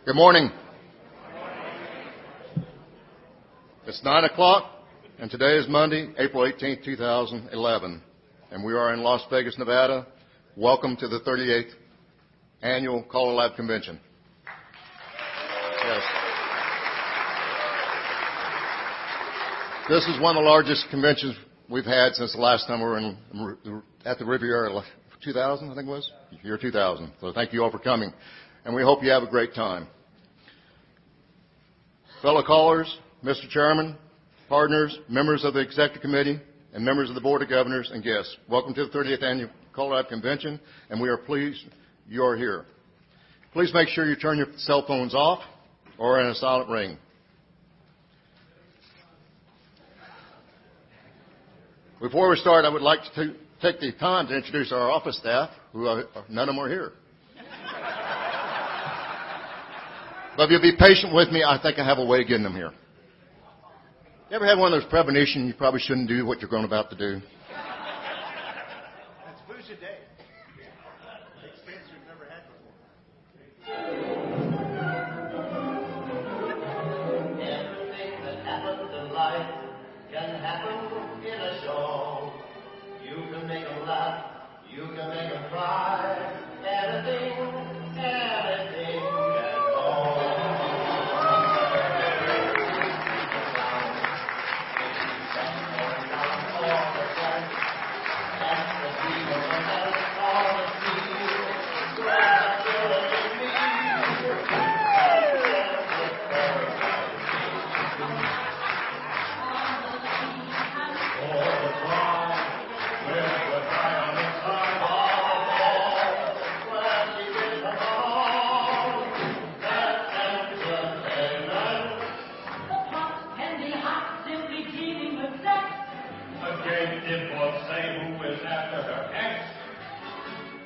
Good morning. It's 9 o'clock, and today is Monday, April 18th, 2011, and we are in Las Vegas, Nevada. Welcome to the 38th Annual CALLERLAB Convention. Yes. This is one of the largest conventions we've had since the last time we were at the Riviera, 2000, I think it was, year 2000. So thank you all for coming, and we hope you have a great time. Fellow callers, Mr. Chairman, partners, members of the Executive Committee, and members of the Board of Governors and guests, welcome to the 30th Annual CALLERLAB Convention, and we are pleased you are here. Please make sure you turn your cell phones off or in a silent ring. Before we start, I would like to take the time to introduce our office staff, who none of them are here. But if you'll be patient with me, I think I have a way of getting them here. You ever had one of those premonitions you probably shouldn't do what you're going about to do? That's Bougie Day. Experience we've never had before. Everything that happens in life can happen in a show. You can make them laugh, you can make them cry. Anything can go.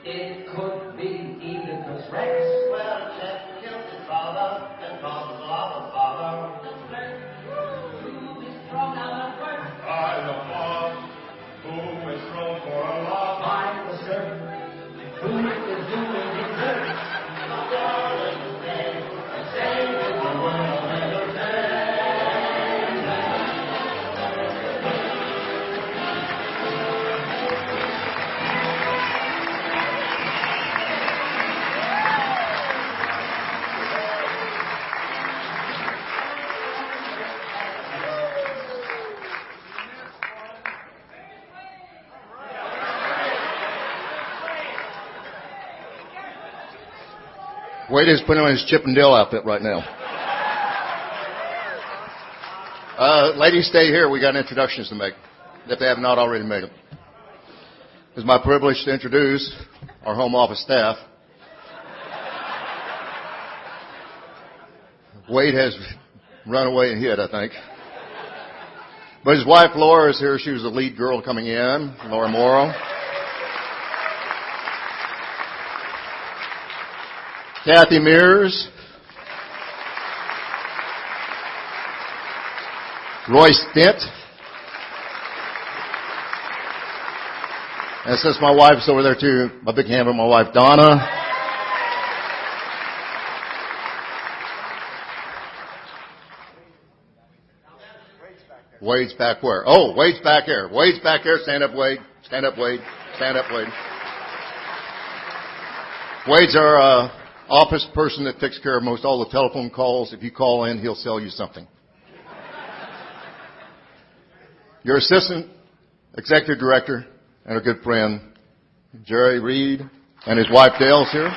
It could be Oedipus Rex. Well, Jeff killed his father and caused a lot of bother. Who is thrown out of work? By the boss, who is thrown for a loss. By the servant, who is doing his dirt. The darling is dead, and same with the world entertained. Wade is putting on his Chip and Dale outfit right now. Ladies, stay here. We got introductions to make, if they have not already made them. It's my privilege to introduce our home office staff. Wade has run away and hid, I think. But his wife, Laura, is here. She was the lead girl coming in, Laura Morrow. Kathy Mears, Roy Stint, and since my wife's over there too, a big hand for my wife Dana. Wade's back where? Oh, Wade's back here. Wade's back here. Stand up, Wade. Stand up, Wade. Stand up, Wade. Wade's our office person that takes care of most all the telephone calls. If you call in, he'll sell you something. Your assistant executive director and a good friend, Jerry Reed, and his wife Dale's here. Is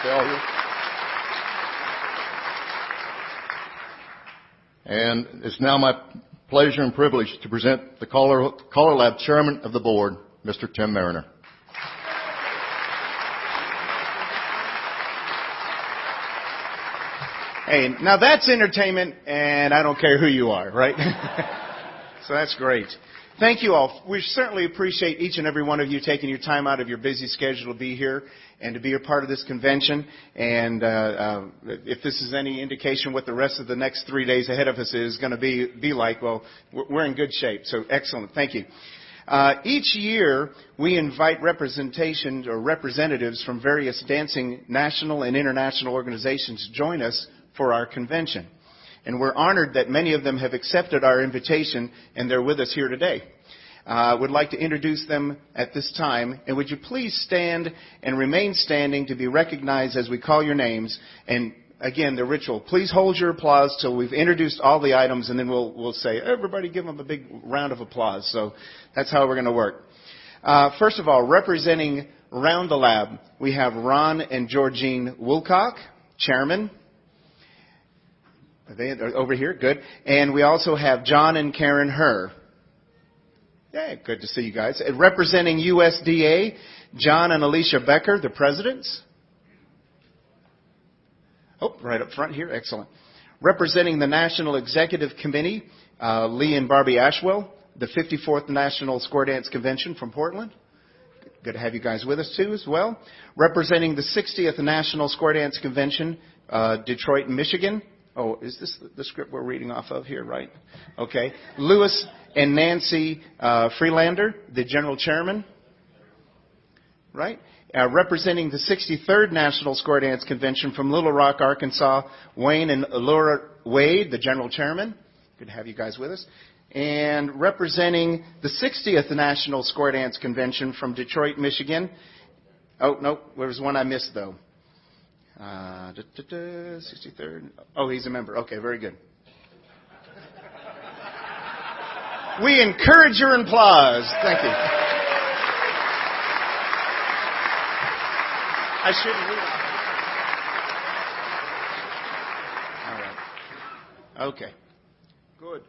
Dale here? And it's now my pleasure and privilege to present the CALLERLAB Chairman of the Board, Mr. Tim Marriner. Hey, now that's entertainment, and I don't care who you are, right? So that's great. Thank you all. We certainly appreciate each and every one of you taking your time out of your busy schedule to be here and to be a part of this convention. And if this is any indication what the rest of the next 3 days ahead of us is going to be like, well, we're in good shape. So excellent. Thank you. Each year, we invite representation or representatives from various dancing national and international organizations to join us for our convention. And we're honored that many of them have accepted our invitation, and they're with us here today. I would like to introduce them at this time. And would you please stand and remain standing to be recognized as we call your names. And again, the ritual. Please hold your applause till we've introduced all the items, and then we'll say, everybody give them a big round of applause. So that's how we're going to work. First of all, representing Round the Lab, we have Ron and Georgine Woolcock, chairman. Are they over here? Good. And we also have John and Karen Herr. Yeah, good to see you guys. Representing USDA, John and Alicia Becker, the presidents. Oh, right up front here. Excellent. Representing the National Executive Committee, Lee and Barbie Ashwell, the 54th National Square Dance Convention from Portland. Good to have you guys with us, too, as well. Representing the 60th National Square Dance Convention, Detroit, Michigan. Oh, is this the script we're reading off of here, right? Okay. Louis and Nancy Freelander, the general chairman. Right? Representing the 63rd National Square Dance Convention from Little Rock, Arkansas, Wayne and Laura Wade, the general chairman. Good to have you guys with us. And representing the 60th National Square Dance Convention from Detroit, Michigan. Oh, no, there was one I missed, though. 63rd. Oh, he's a member. Okay, very good. We encourage your applause. Thank you. I shouldn't read it. All right. Okay. Good.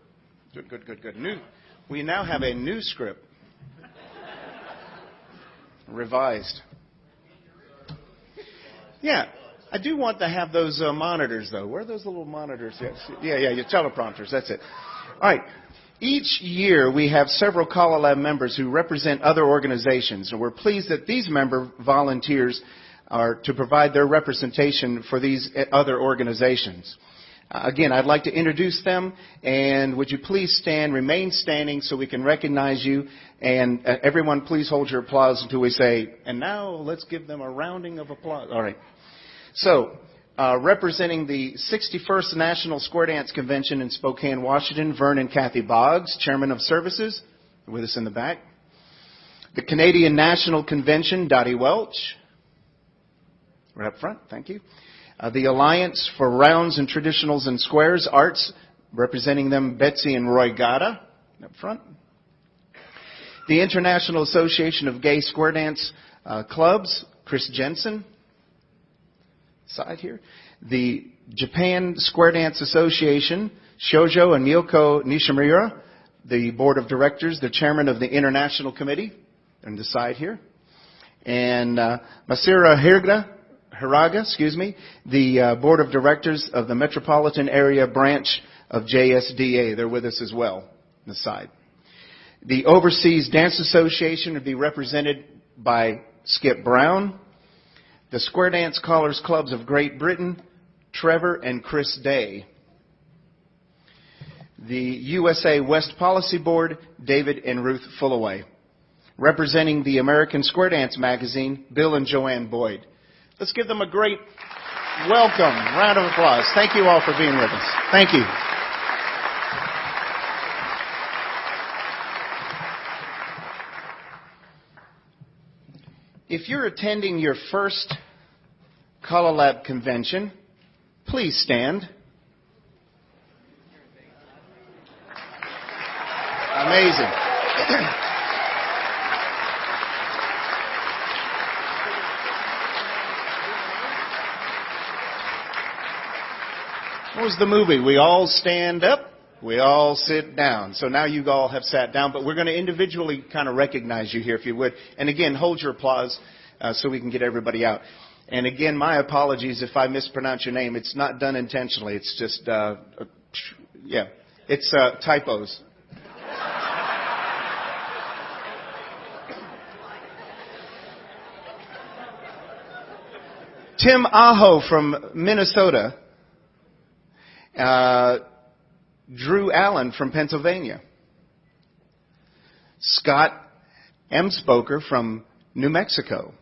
We now have a new script. Revised. Yeah. I do want to have those monitors, though. Where are those little monitors? Yeah, your teleprompters. That's it. All right. Each year, we have several CALLERLAB members who represent other organizations, and we're pleased that these member volunteers are to provide their representation for these other organizations. Again, I'd like to introduce them, and would you please remain standing so we can recognize you, and everyone please hold your applause until we say, and now let's give them a rounding of applause. All right. So, representing the 61st National Square Dance Convention in Spokane, Washington, Vern and Kathy Boggs, Chairman of Services, with us in the back. The Canadian National Convention, Dottie Welch. Right up front, thank you. The Alliance for Rounds and Traditionals and Squares, Arts, representing them, Betsy and Roy Gata, up front. The International Association of Gay Square Dance Clubs, Chris Jensen, side here. The Japan Square Dance Association, Shoujo and Miyoko Nishimura, the Board of Directors, the Chairman of the International Committee, on the side here. And Masira Hiraga, the Board of Directors of the Metropolitan Area Branch of JSDA. They're with us as well, on the side. The Overseas Dance Association would be represented by Skip Brown. The Square Dance Callers Clubs of Great Britain, Trevor and Chris Day. The USA West Policy Board, David and Ruth Fullaway. Representing the American Square Dance Magazine, Bill and Joanne Boyd. Let's give them a great welcome. Round of applause. Thank you all for being with us. Thank you. If you're attending your first CALLERLAB convention, please stand. Amazing. What was the movie? We all stand up, we all sit down. So now you all have sat down, but we're going to individually kind of recognize you here, if you would. And again, hold your applause so we can get everybody out. And again, my apologies if I mispronounce your name. It's not done intentionally. It's just, it's typos. Tim Aho from Minnesota. Drew Allen from Pennsylvania. Scott M. Spoker from New Mexico.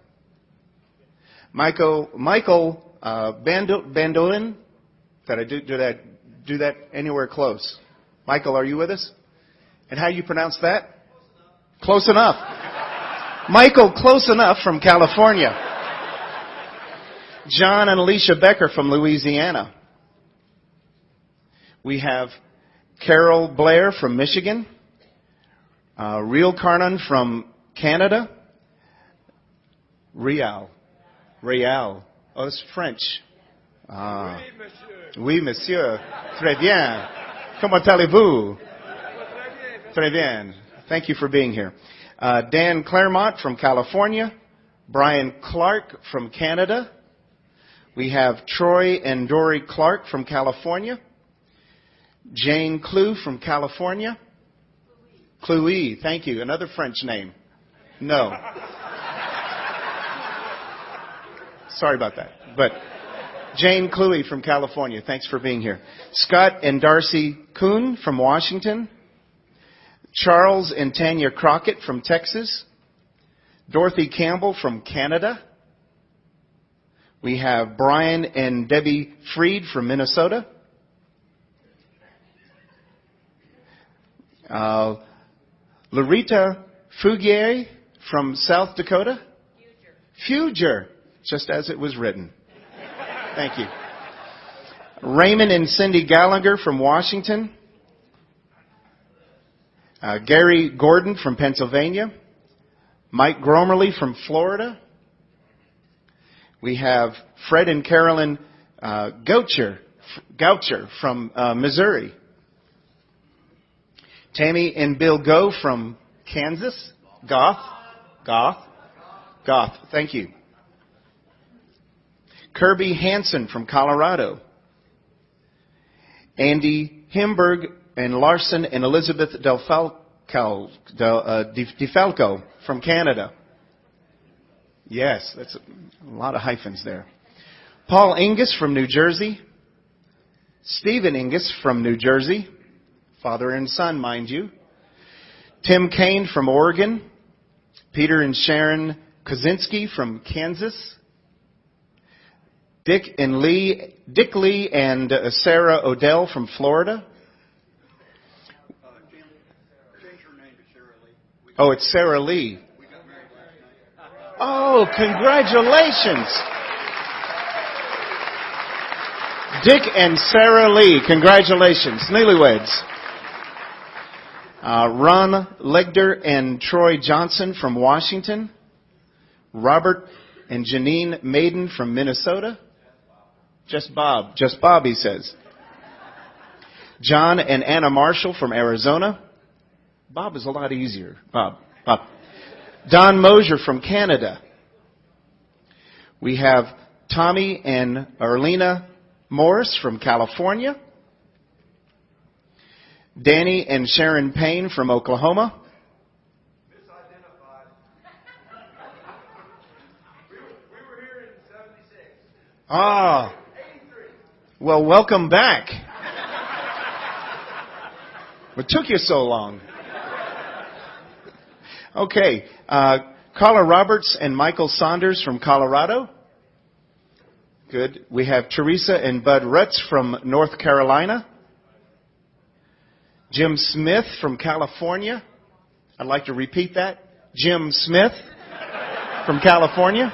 Michael Bandolin. Did I do that anywhere close? Michael, are you with us? And how you pronounce that? Close enough. Michael, close enough, from California. John and Alicia Becker from Louisiana. We have Carol Blair from Michigan. Real Carnon from Canada. Real. Oh, it's French. Oui, monsieur. Très bien. Comment allez-vous? Très bien. Thank you for being here. Dan Claremont from California. Brian Clark from Canada. We have Troy and Dory Clark from California. Jane Clou from California. Clouy, thank you. Another French name. No. Sorry about that. But Jane Clouy from California, thanks for being here. Scott and Darcy Kuhn from Washington. Charles and Tanya Crockett from Texas. Dorothy Campbell from Canada. We have Brian and Debbie Freed from Minnesota. Larita Fugier from South Dakota. Fuger, just as it was written. Thank you. Raymond and Cindy Gallagher from Washington. Gary Gordon from Pennsylvania. Mike Gromerly from Florida. We have Fred and Carolyn Goucher from Missouri. Tammy and Bill Go from Kansas. Goth. Thank you. Kirby Hansen from Colorado. Andy Himberg and Larson and Elizabeth DeFalco from Canada. Yes, that's a lot of hyphens there. Paul Ingus from New Jersey. Stephen Ingus from New Jersey. Father and son, mind you. Tim Kane from Oregon. Peter and Sharon Kozinski from Kansas. Dick Lee and Sarah Odell from Florida. Change her name to Sarah Lee. Oh, it's Sarah Lee. Oh, congratulations. Dick and Sarah Lee, congratulations. Newlyweds. Ron Legder and Troy Johnson from Washington. Robert and Janine Maiden from Minnesota. Just Bob, he says. John and Anna Marshall from Arizona. Bob is a lot easier. Bob. Don Mosier from Canada. We have Tommy and Arlena Morris from California. Danny and Sharon Payne from Oklahoma. Misidentified. We were here in 76. Ah. 83. Well, welcome back. What took you so long? Okay. Carla Roberts and Michael Saunders from Colorado. Good. We have Teresa and Bud Rutz from North Carolina. Jim Smith from California. I'd like to repeat that. Jim Smith from California.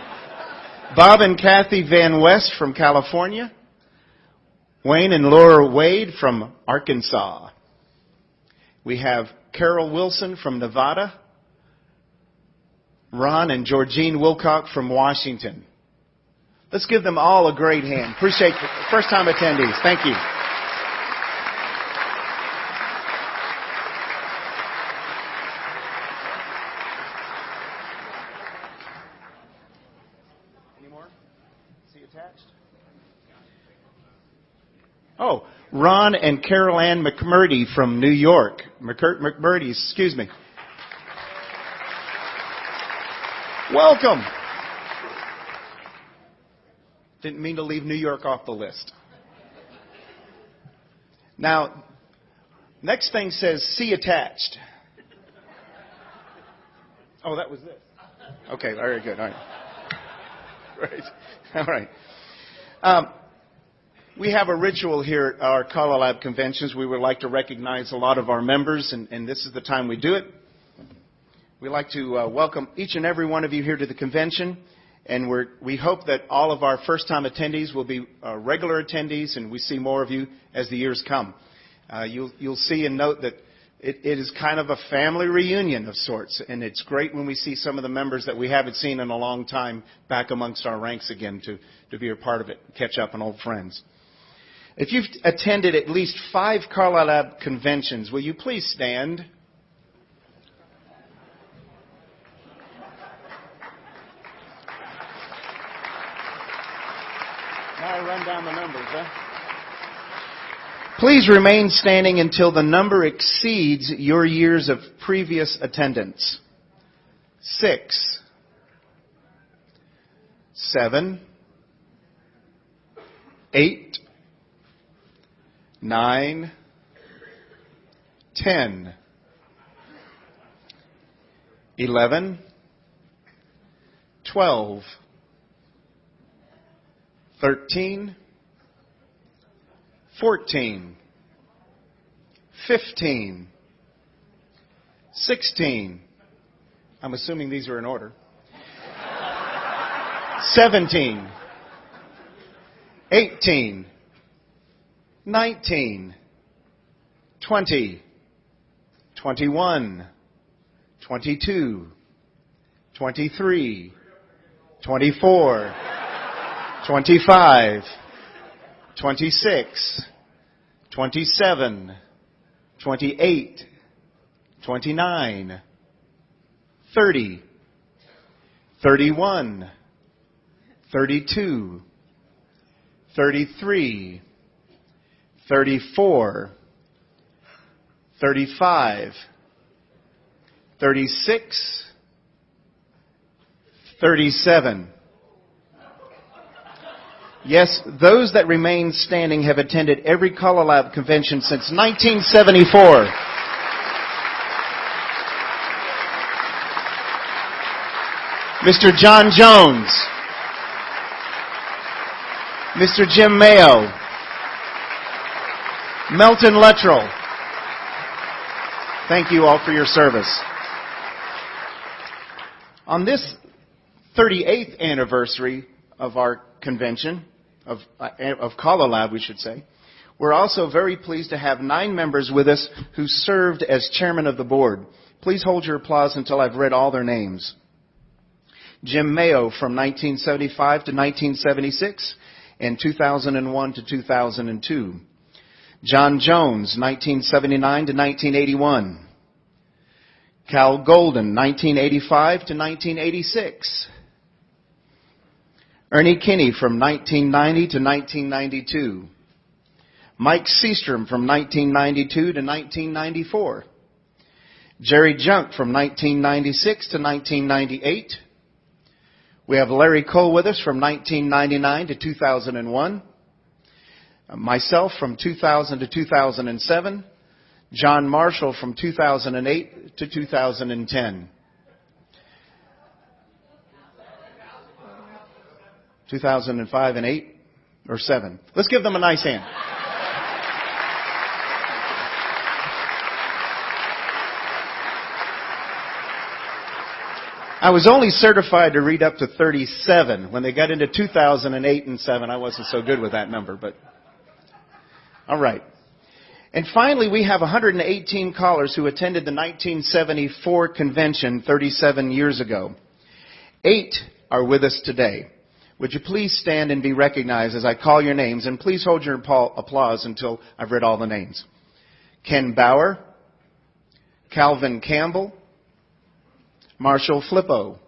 Bob and Kathy Van West from California. Wayne and Laura Wade from Arkansas. We have Carol Wilson from Nevada. Ron and Georgine Wilcock from Washington. Let's give them all a great hand. Appreciate the first-time attendees. Thank you. Any more? See attached? Oh, Ron and Carol Ann McMurdy from New York. McMurdy, excuse me. Welcome. Didn't mean to leave New York off the list. Now, next thing says, see attached. Oh, that was this. Okay, very good. All right. Great. All right. We have a ritual here at our CALLERLAB conventions. We would like to recognize a lot of our members, and this is the time we do it. We'd like to welcome each and every one of you here to the convention, and we hope that all of our first-time attendees will be regular attendees, and we see more of you as the years come. You'll see and note that it is kind of a family reunion of sorts, and it's great when we see some of the members that we haven't seen in a long time back amongst our ranks again to be a part of it, catch up on old friends. If you've attended at least 5 CALLERLAB conventions, will you please stand? Now I run down the numbers, huh? Please remain standing until the number exceeds your years of previous attendance. 6, 7, 8, 9, 10, 11, 12, 13, 14, 15, 16, I'm assuming these are in order, 17, 18, 19, 20, 21, 22, 23, 24, 25, 26, 27, 28, 29, 30, 31, 32, 33, 34, 35, 36, 37. Yes, those that remain standing have attended every CALLERLAB convention since 1974. Mr. John Jones, Mr. Jim Mayo, Melton Luttrell. Thank you all for your service. On this 38th anniversary of our convention, of CALLERLAB, we should say, we're also very pleased to have 9 members with us who served as chairman of the board. Please hold your applause until I've read all their names. Jim Mayo from 1975 to 1976 and 2001 to 2002. John Jones, 1979 to 1981. Cal Golden, 1985 to 1986. Ernie Kinney from 1990 to 1992. Mike Seastrom from 1992 to 1994. Jerry Junk from 1996 to 1998. We have Larry Cole with us from 1999 to 2001. Myself from 2000 to 2007. John Marshall from 2008 to 2010. 2005 and 8 or 7. Let's give them a nice hand. I was only certified to read up to 37. When they got into 2008 and 7, I wasn't so good with that number, but all right. And finally, we have 118 callers who attended the 1974 convention 37 years ago. 8 are with us today. Would you please stand and be recognized as I call your names, and please hold your applause until I've read all the names. Ken Bauer, Calvin Campbell, Marshall Flippo,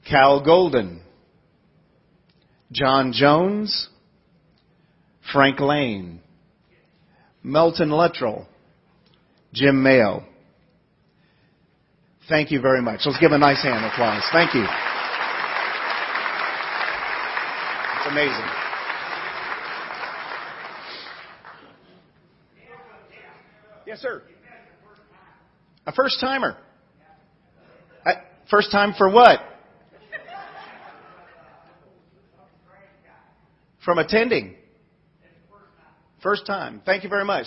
Cal Golden, John Jones, Frank Lane, Melton Luttrell, Jim Mayo. Thank you very much. Let's give a nice hand of applause. Thank you. It's amazing. Yes, sir. A first-timer. First time for what? From attending. First time. Thank you very much.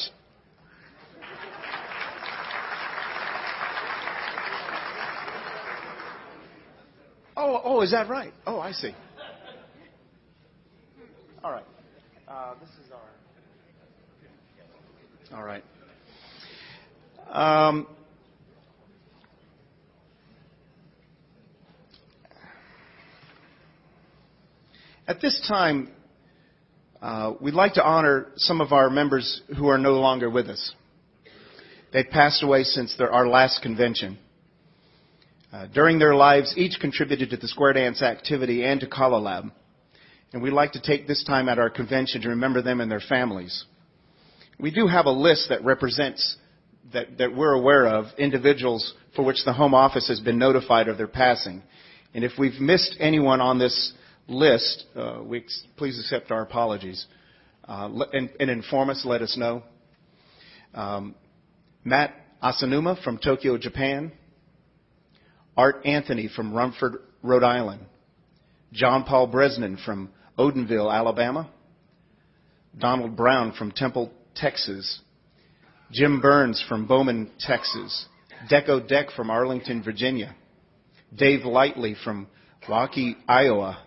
Oh, is that right? Oh, I see. All right. This is our... All right. At this time, we'd like to honor some of our members who are no longer with us. They've passed away since our last convention. During their lives, each contributed to the Square Dance activity and to CALLERLAB. And we'd like to take this time at our convention to remember them and their families. We do have a list that represents, that we're aware of, individuals for which the Home Office has been notified of their passing. And if we've missed anyone on this list, please accept our apologies. And inform us, let us know. Matt Asanuma from Tokyo, Japan. Art Anthony from Rumford, Rhode Island. John Paul Bresnan from Odenville, Alabama. Donald Brown from Temple, Texas. Jim Burns from Bowman, Texas. Deco Deck from Arlington, Virginia. Dave Lightly from Waukee, Iowa.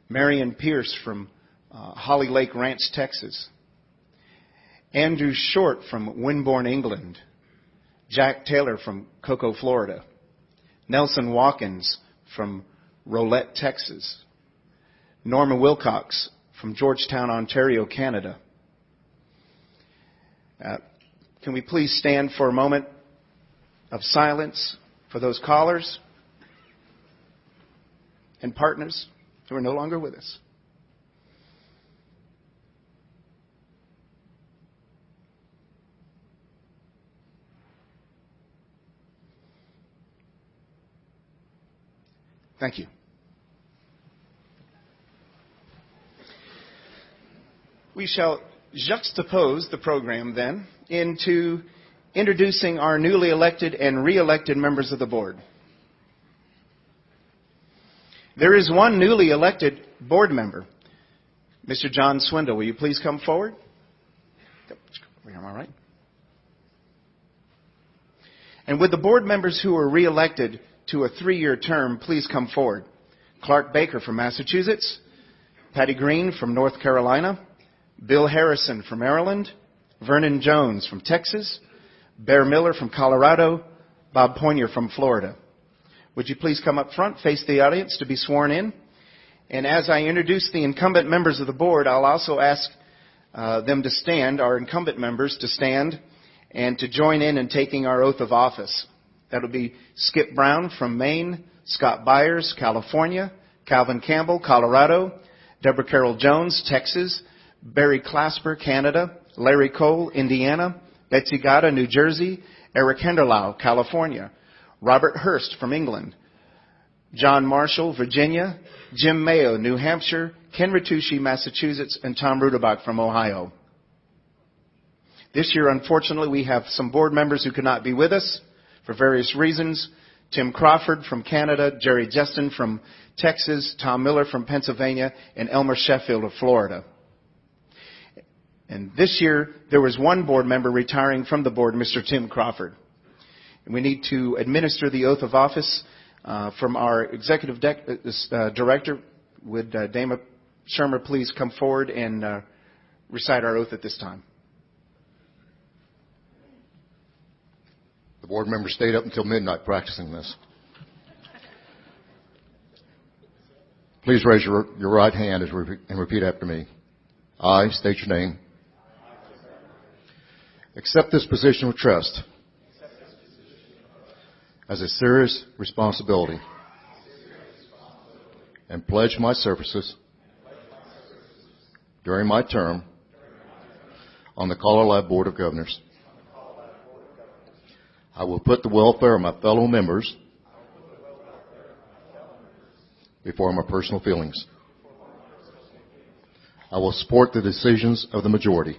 Marion Pierce from Holly Lake Ranch, Texas. Andrew Short from Winbourne, England. Jack Taylor from Cocoa, Florida. Nelson Watkins from Rolette, Texas. Norma Wilcox from Georgetown, Ontario, Canada. Can we please stand for a moment of silence for those callers and partners who are no longer with us? Thank you. We shall juxtapose the program then into introducing our newly elected and re-elected members of the board. There is one newly elected board member. Mr. John Swindle, will you please come forward? All right. And with the board members who are re-elected to a 3-year term, please come forward. Clark Baker from Massachusetts, Patty Green from North Carolina, Bill Harrison from Maryland, Vernon Jones from Texas, Bear Miller from Colorado, Bob Poinier from Florida. Would you please come up front, face the audience to be sworn in? And as I introduce the incumbent members of the board, I'll also ask them to stand, our incumbent members to stand and to join in taking our oath of office. That'll be Skip Brown from Maine, Scott Byers, California, Calvin Campbell, Colorado, Deborah Carroll Jones, Texas, Barry Clasper, Canada, Larry Cole, Indiana, Betsy Gata, New Jersey, Eric Henderlau, California, Robert Hurst from England, John Marshall, Virginia, Jim Mayo, New Hampshire, Ken Ritucci, Massachusetts, and Tom Rudebach from Ohio. This year, unfortunately, we have some board members who could not be with us for various reasons. Tim Crawford from Canada, Jerry Justin from Texas, Tom Miller from Pennsylvania, and Elmer Sheffield of Florida. And this year, there was one board member retiring from the board, Mr. Tim Crawford. And we need to administer the oath of office from our executive director. Would Dana Schirmer please come forward and recite our oath at this time? The board members stayed up until midnight practicing this. Please raise your right hand and repeat after me. I state your name. Accept this position with trust as a serious responsibility and pledge my services during my term on the CALLERLAB Board of Governors. I will put the welfare of my fellow members before my personal feelings. I will support the decisions of the majority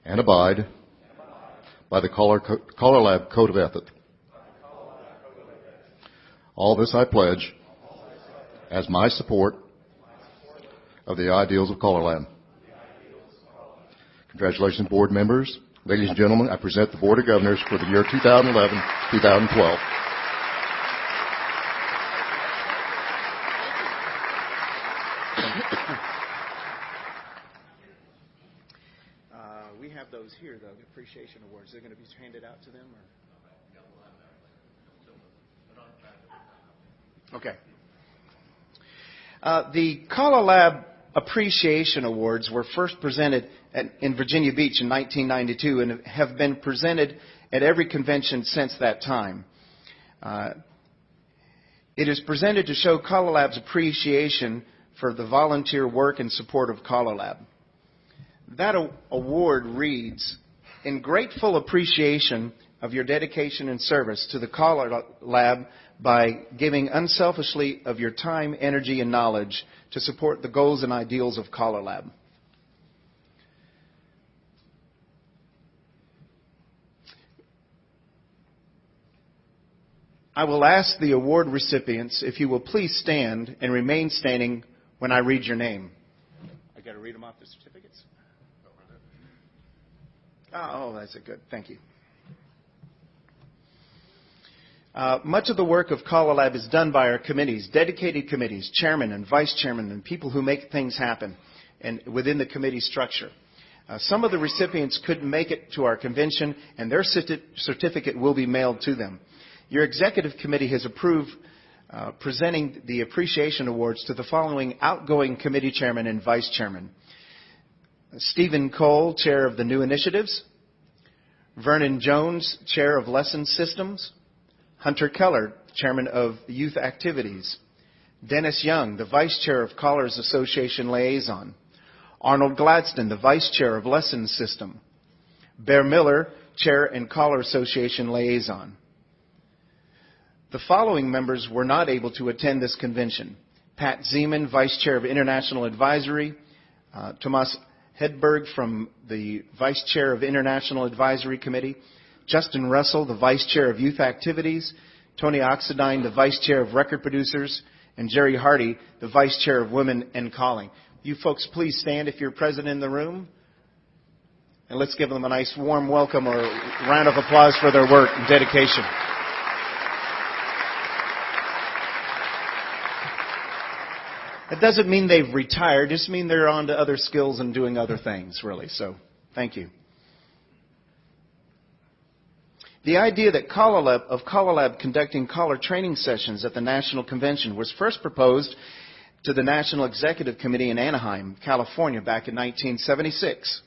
and abide by the CALLERLAB Code of Ethics. All this I pledge as my support of the ideals of CALLERLAB. Congratulations, board members. Ladies and gentlemen, I present the Board of Governors for the year 2011-2012. We have those here, though, the appreciation awards. They're going to be handed out to them? Or? Okay. The CALLERLAB Appreciation Awards were first presented in Virginia Beach in 1992 and have been presented at every convention since that time. It is presented to show CALLERLAB's appreciation for the volunteer work and support of CALLERLAB. That award reads, "In grateful appreciation of your dedication and service to the CALLERLAB by giving unselfishly of your time, energy, and knowledge to support the goals and ideals of CALLERLAB." I will ask the award recipients if you will please stand and remain standing when I read your name. I got to read them off the certificates? Oh, that's a good. Thank you. Much of the work of CALLERLAB is done by our committees, dedicated committees, chairman and vice chairman, and people who make things happen and within the committee structure. Some of the recipients couldn't make it to our convention, and their certificate will be mailed to them. Your executive committee has approved presenting the appreciation awards to the following outgoing committee chairman and vice chairman: Stephen Cole, chair of the New Initiatives; Vernon Jones, chair of Lesson Systems; Hunter Keller, chairman of Youth Activities; Dennis Young, the vice chair of Callers Association Liaison; Arnold Gladstone, the vice chair of Lesson System; Bear Miller, chair and Caller Association Liaison. The following members were not able to attend this convention: Pat Zeman, vice chair of International Advisory; Tomas Hedberg from the vice chair of International Advisory Committee; Justin Russell, the vice chair of Youth Activities; Tony Oxidine, the vice chair of Record Producers; and Jerry Hardy, the vice chair of Women and Calling. You folks please stand if you're present in the room. And let's give them a nice warm welcome or round of applause for their work and dedication. It doesn't mean they've retired, just mean they're on to other skills and doing other things, really. So, thank you. The idea that CALLERLAB conducting caller training sessions at the National Convention was first proposed to the National Executive Committee in Anaheim, California, back in 1976.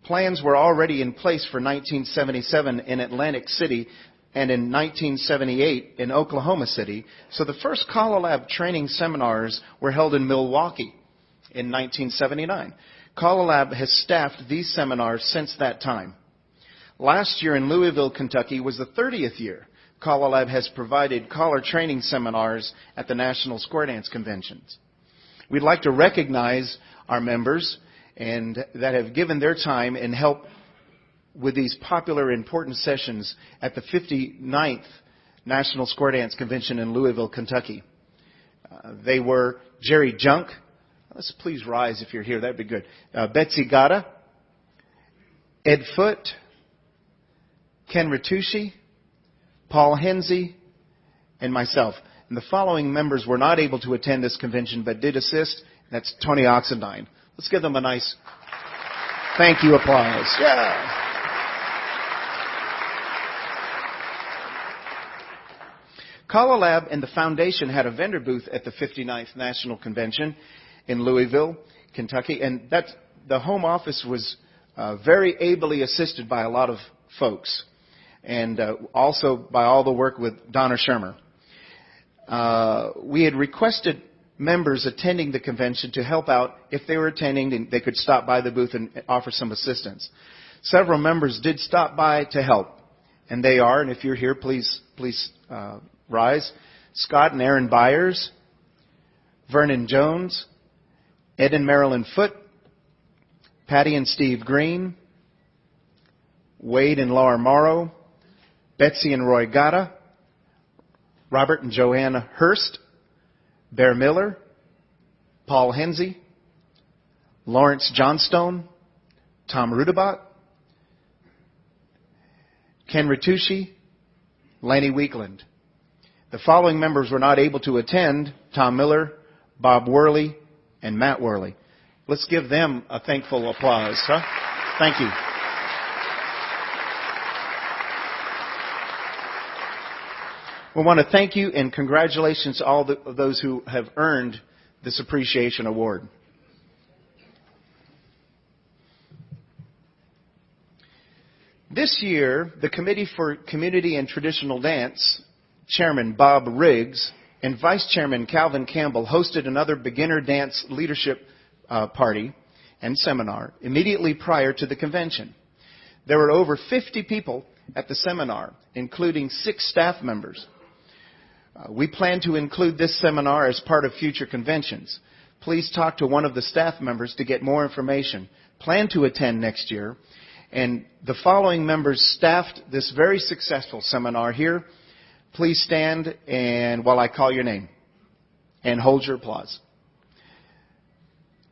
Plans were already in place for 1977 in Atlantic City and in 1978 in Oklahoma City, so the first CALLERLAB training seminars were held in Milwaukee in 1979. CALLERLAB has staffed these seminars since that time. Last year in Louisville, Kentucky was the 30th year CALLERLAB has provided caller training seminars at the National Square Dance Conventions. We'd like to recognize our members and that have given their time and help with these popular, important sessions at the 59th National Square Dance Convention in Louisville, Kentucky. They were Jerry Junk. Let's please rise if you're here. That'd be good. Betsy Gata, Ed Foote, Ken Ritucci, Paul Hensey, and myself. And the following members were not able to attend this convention but did assist. That's Tony Oxendine. Let's give them a nice thank you applause. Yeah. CALLERLAB and the Foundation had a vendor booth at the 59th National Convention in Louisville, Kentucky, and the home office was very ably assisted by a lot of folks, and also by all the work with Dana Schirmer. We had requested members attending the convention to help out. If they were attending, they could stop by the booth and offer some assistance. Several members did stop by to help, and they are, and if you're here, please rise. Scott and Aaron Byers, Vernon Jones, Ed and Marilyn Foote, Patty and Steve Green, Wade and Laura Morrow, Betsy and Roy Gata, Robert and Joanna Hurst, Bear Miller, Paul Hensey, Lawrence Johnstone, Tom Rudabot, Ken Ritucci, Lanny Weekland. The following members were not able to attend: Tom Miller, Bob Worley, and Matt Worley. Let's give them a thankful applause. Huh? Thank you. We want to thank you and congratulations to all of those who have earned this appreciation award. This year, the Committee for Community and Traditional Dance, Chairman Bob Riggs and Vice Chairman Calvin Campbell hosted another beginner dance leadership party and seminar immediately prior to the convention. There were over 50 people at the seminar, including 6 staff members. We plan to include this seminar as part of future conventions. Please talk to one of the staff members to get more information. Plan to attend next year. And the following members staffed this very successful seminar here. Please stand and while I call your name and hold your applause.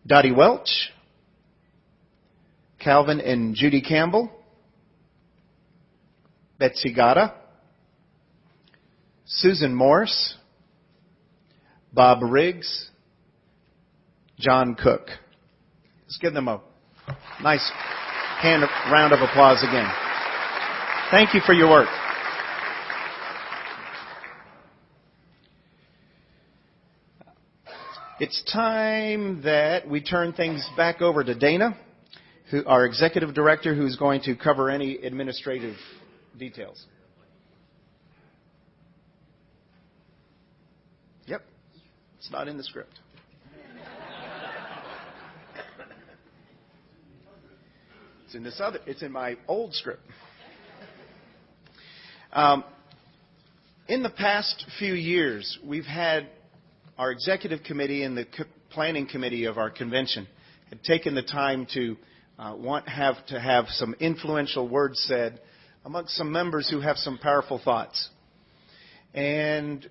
Dottie Welch, Calvin and Judy Campbell, Betsy Gata, Susan Morris, Bob Riggs, John Cook. Let's give them a nice round of applause again. Thank you for your work. It's time that we turn things back over to Dana, our Executive Director, who's going to cover any administrative details. Yep, it's not in the script. It's in my old script. In the past few years, we've had our executive committee and the planning committee of our convention had taken the time to have some influential words said amongst some members who have some powerful thoughts. And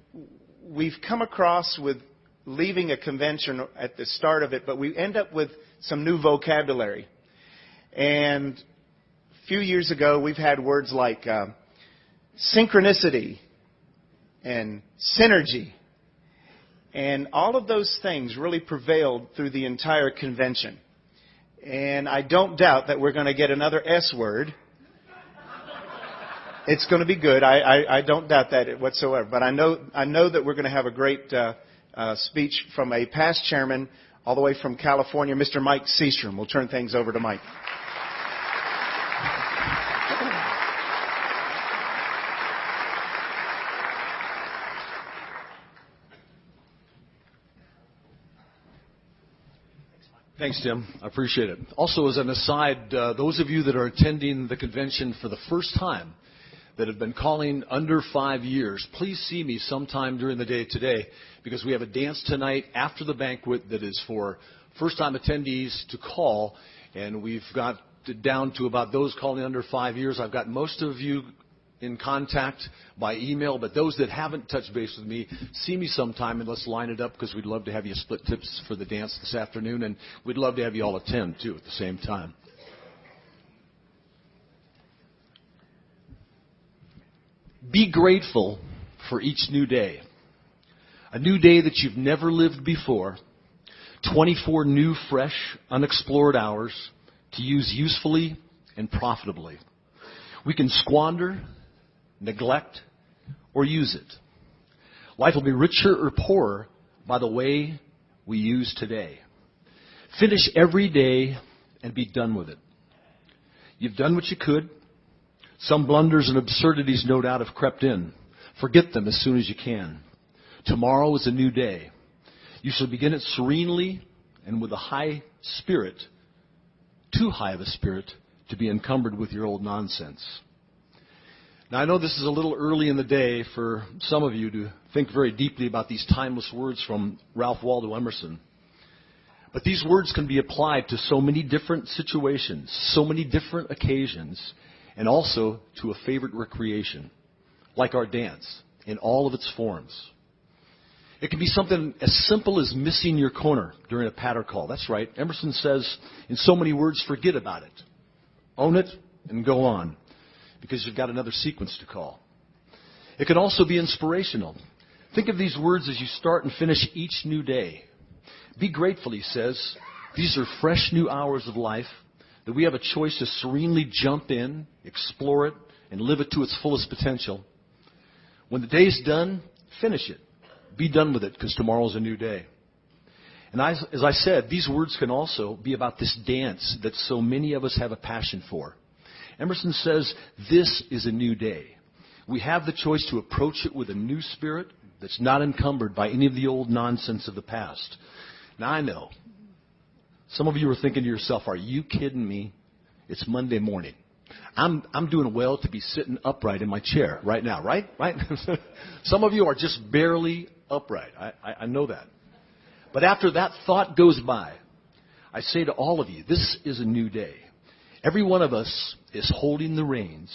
we've come across with leaving a convention at the start of it, but we end up with some new vocabulary. And a few years ago, we've had words like synchronicity and synergy. And all of those things really prevailed through the entire convention. And I don't doubt that we're going to get another S word. It's going to be good. I don't doubt that whatsoever. But I know that we're going to have a great speech from a past chairman all the way from California, Mr. Mike Seastrom. We'll turn things over to Mike. Thanks, Tim. I appreciate it. Also, as an aside, those of you that are attending the convention for the first time, that have been calling under 5 years, please see me sometime during the day today, because we have a dance tonight after the banquet that is for first-time attendees to call, and we've got it down to about those calling under 5 years. I've got most of you in contact by email, but those that haven't touched base with me, see me sometime and let's line it up, because we'd love to have you split tips for the dance this afternoon, and we'd love to have you all attend too at the same time. Be grateful for each new day. A new day that you've never lived before. 24 new, fresh, unexplored hours to use usefully and profitably. We can squander, neglect, or use it. Life will be richer or poorer by the way we use today. Finish every day and be done with it. You've done what you could. Some blunders and absurdities no doubt have crept in. Forget them as soon as you can. Tomorrow is a new day. You shall begin it serenely and with a high spirit, too high of a spirit to be encumbered with your old nonsense. Now, I know this is a little early in the day for some of you to think very deeply about these timeless words from Ralph Waldo Emerson. But these words can be applied to so many different situations, so many different occasions, and also to a favorite recreation, like our dance. in all of its forms. It can be something as simple as missing your corner during a patter call. That's right. Emerson says, in so many words, forget about it. Own it and go on, because you've got another sequence to call. It can also be inspirational. Think of these words as you start and finish each new day. Be grateful, he says. These are fresh new hours of life that we have a choice to serenely jump in, explore it, and live it to its fullest potential. When the day's done, finish it. Be done with it, because tomorrow's a new day. And as I said, these words can also be about this dance that so many of us have a passion for. Emerson says, this is a new day. We have the choice to approach it with a new spirit that's not encumbered by any of the old nonsense of the past. Now, I know, some of you are thinking to yourself, are you kidding me? It's Monday morning. I'm doing well to be sitting upright in my chair right now, right? Right? Some of you are just barely upright. I know that. But after that thought goes by, I say to all of you, this is a new day. Every one of us is holding the reins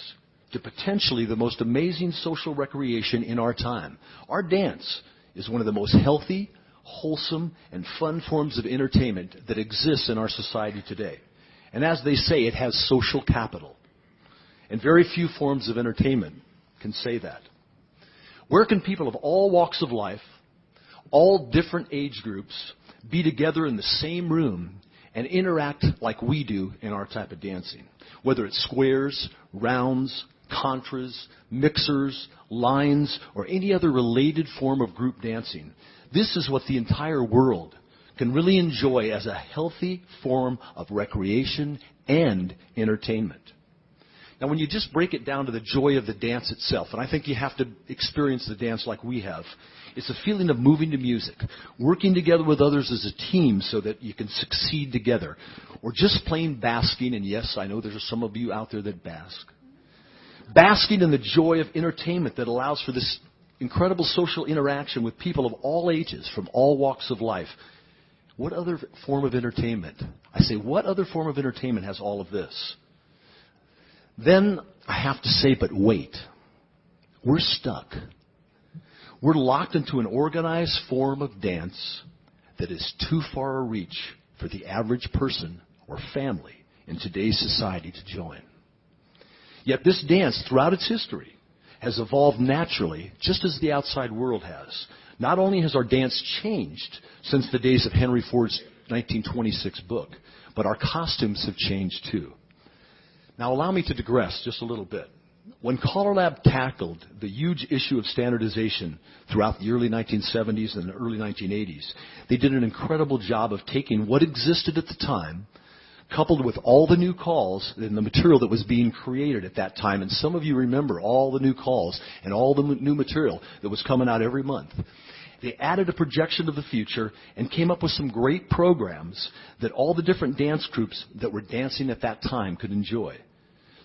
to potentially the most amazing social recreation in our time. Our dance is one of the most healthy, wholesome, and fun forms of entertainment that exists in our society today. And as they say, it has social capital. And very few forms of entertainment can say that. Where can people of all walks of life, all different age groups, be together in the same room and interact like we do in our type of dancing? Whether it's squares, rounds, contras, mixers, lines, or any other related form of group dancing. This is what the entire world can really enjoy as a healthy form of recreation and entertainment. Now, when you just break it down to the joy of the dance itself, and I think you have to experience the dance like we have, it's a feeling of moving to music, working together with others as a team so that you can succeed together, or just plain basking, and yes, I know there's some of you out there that bask. Basking in the joy of entertainment that allows for this incredible social interaction with people of all ages, from all walks of life. What other form of entertainment? I say, what other form of entertainment has all of this? Then I have to say, but wait. We're stuck. We're locked into an organized form of dance that is too far a reach for the average person or family in today's society to join. Yet this dance, throughout its history, has evolved naturally, just as the outside world has. Not only has our dance changed since the days of Henry Ford's 1926 book, but our costumes have changed too. Now, allow me to digress just a little bit. When CALLERLAB tackled the huge issue of standardization throughout the early 1970s and the early 1980s, they did an incredible job of taking what existed at the time, coupled with all the new calls and the material that was being created at that time. And some of you remember all the new calls and all the new material that was coming out every month. They added a projection of the future and came up with some great programs that all the different dance groups that were dancing at that time could enjoy.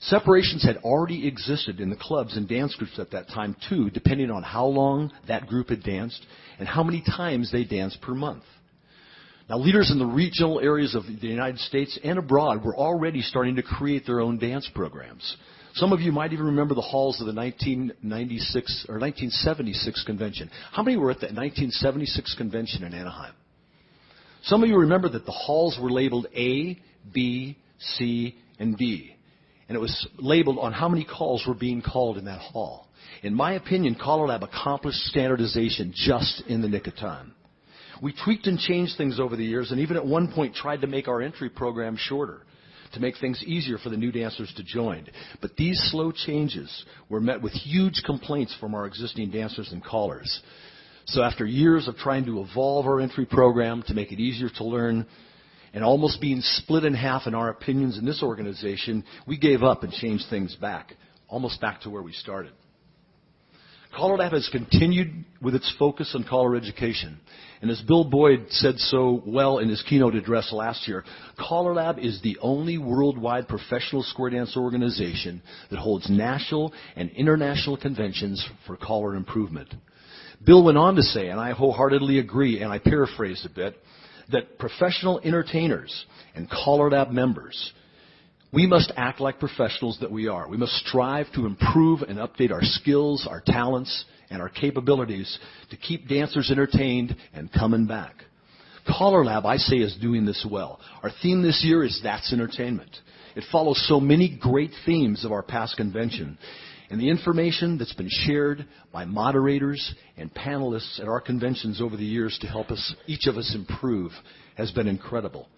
Separations had already existed in the clubs and dance groups at that time too, depending on how long that group had danced and how many times they danced per month. Now, leaders in the regional areas of the United States and abroad were already starting to create their own dance programs. Some of you might even remember the halls of the 1996 or 1976 convention. How many were at the 1976 convention in Anaheim? Some of you remember that the halls were labeled A, B, C, and D. And it was labeled on how many calls were being called in that hall. In my opinion, CALLERLAB accomplished standardization just in the nick of time. We tweaked and changed things over the years, and even at one point tried to make our entry program shorter to make things easier for the new dancers to join. But these slow changes were met with huge complaints from our existing dancers and callers. So after years of trying to evolve our entry program to make it easier to learn, and almost being split in half in our opinions in this organization, we gave up and changed things back, almost back to where we started. CALLERLAB has continued with its focus on caller education. And as Bill Boyd said so well in his keynote address last year, CALLERLAB is the only worldwide professional square dance organization that holds national and international conventions for caller improvement. Bill went on to say, and I wholeheartedly agree, and I paraphrased a bit, that professional entertainers and CALLERLAB members, We must act like professionals that we are. We must strive to improve and update our skills, our talents, and our capabilities to keep dancers entertained and coming back. CALLERLAB, I say, is doing this well. Our theme this year is That's Entertainment. It follows so many great themes of our past convention. And the information that's been shared by moderators and panelists at our conventions over the years to help us, each of us, improve has been incredible.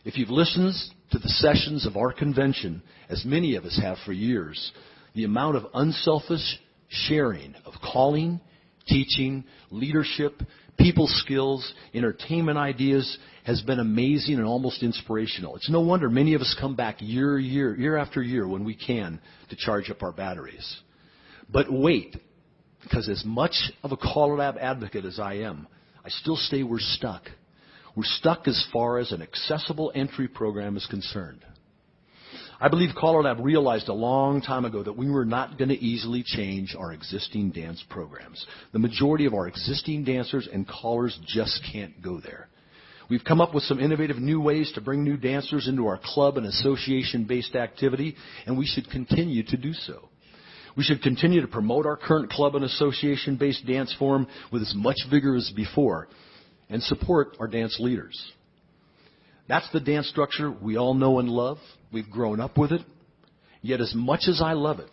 If you've listened to the sessions of our convention, as many of us have for years, the amount of unselfish sharing of calling, teaching, leadership, people skills, entertainment ideas has been amazing and almost inspirational. It's no wonder many of us come back year after year when we can to charge up our batteries. But wait, because as much of a CALLERLAB advocate as I am, I still say we're stuck. We're stuck as far as an accessible entry program is concerned. I believe CALLERLAB realized a long time ago that we were not going to easily change our existing dance programs. The majority of our existing dancers and callers just can't go there. We've come up with some innovative new ways to bring new dancers into our club and association-based activity, and we should continue to do so. We should continue to promote our current club and association-based dance form with as much vigor as before and support our dance leaders. That's the dance structure we all know and love. We've grown up with it. Yet as much as I love it,